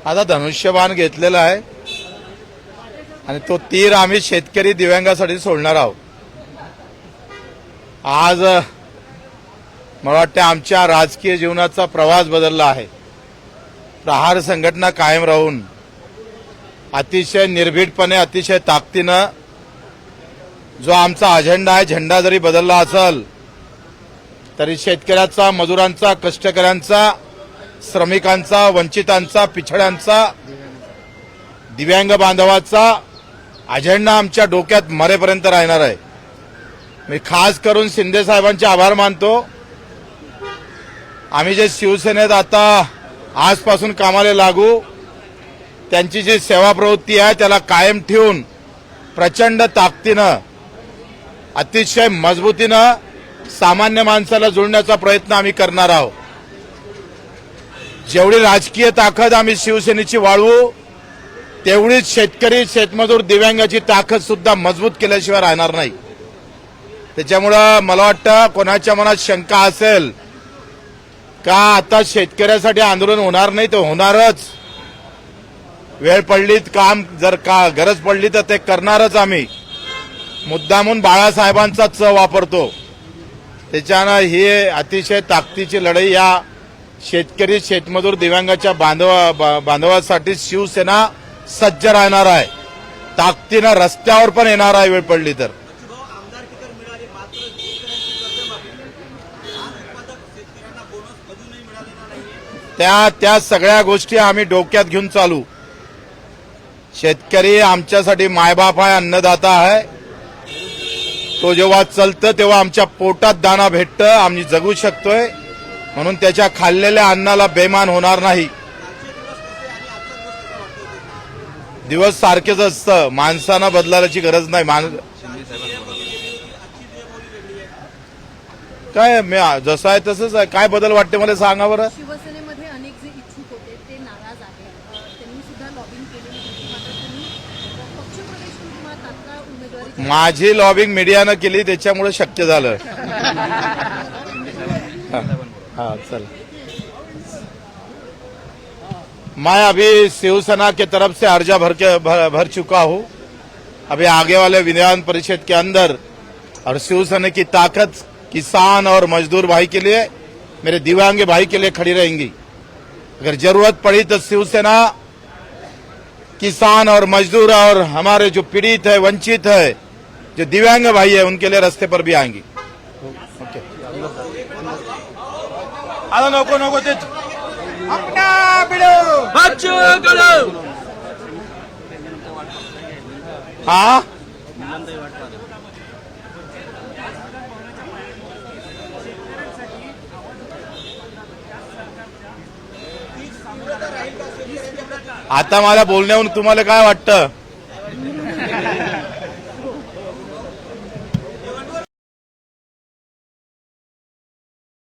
आता धनुष्यबाण घेतलेला आहे आणि तो तीर आम्ही शेतकरी दिव्यांगासाठी सोडणार आहोत. आज मला वाटतं आमच्या राजकीय जीवनाचा प्रवास बदलला आहे. प्रहार संघटना कायम राहून अतिशय निर्भीडपणे अतिशय ताकदीनं जो आमचा अजेंडा आहे, झेंडा जरी बदलला असेल तरी शेतकऱ्याचा, मजुरांचा, कष्टकऱ्यांचा, श्रमिकांचा, वंचितांचा, पिछड्यांचा, दिव्यांग बांधवाचा अजेंडा आमच्या डोक्यात मरेपर्यंत राहणार आहे. मी खास करून शिंदे साहेबांचे आभार मानतो. आम्ही जे शिवसेनेत आता आजपासून कामाला लागू, त्यांची जी सेवा प्रवृत्ती आहे त्याला कायम ठेवून प्रचंड ताकदीनं अतिशय मजबूतीनं सामान्य माणसाला जोडण्याचा प्रयत्न आम्ही करणार आहोत. जेवढी राजकीय ताकद आम्ही शिवसेनेची वाढवू तेवढीच शेतकरी, शेतमजूर, दिव्यांगाची ताकद सुद्धा मजबूत केल्याशिवाय राहणार नाही. त्याच्यामुळं मला वाटतं कोणाच्या मनात शंका असेल का आता शेतकऱ्यासाठी आंदोलन होणार नाही, तर होणारच. वेळ पडली, काम जर का गरज पडली तर ते करणारच. आम्ही मुद्दामून बाळासाहेबांचा च वापरतो. त्याच्यानं ही अतिशय ताकदीची लढाई या शेतकरी, शेतमजूर, दिव्यांगाच्या बांधवासाठी शिवसेना सज्ज राहणार आहे. ताकदीनं रस्त्यावर पण येणार आहे वेळ पडली तर. त्या सगळ्या गोष्टी आम्ही डोक्यात घेऊन चालू. शेतकरी आमच्यासाठी मायबाप आहे, अन्नदाता आहे. तो जेव्हा चालतं तेव्हा आमच्या पोटात दाना भेटतं, आम्ही जगू शकतोय. म्हणून त्याच्या खाल्लेल्या अन्नाला बेमान होणार नाही. दिवस सारखेच असतं, माणसानं बदलायची गरज नाही. काय जसं आहे तसंच आहे. काय बदल वाटते मला सांगा बरं. शिवसेनेमध्ये अनेक जे इच्छुक होते ते नाराज आहेत. त्यांनी सुद्धा लॉबिंग केलेली होती. मात्र त्यांनी पक्षप्रवेश करून तुम्हाला तात्काळ उमेदवारी. माझी लॉबिंग मीडियानं केली त्याच्यामुळे शक्य झालं. हाँ चल. मैं अभी शिवसेना के तरफ से अर्जा भर चुका हूँ. अभी आगे वाले विधान परिषद के अंदर, और शिवसेना की ताकत किसान और मजदूर भाई के लिए, मेरे दिव्यांग भाई के लिए खड़ी रहेंगी. अगर जरूरत पड़ी तो शिवसेना किसान और मजदूर और हमारे जो पीड़ित है, वंचित है, जो दिव्यांग भाई है, उनके लिए रास्ते पर भी आएंगी. ओके. नको नको ते अपना बिडो हाँ आता मला बोलण्याहून तुम्हाला काय वाटतं.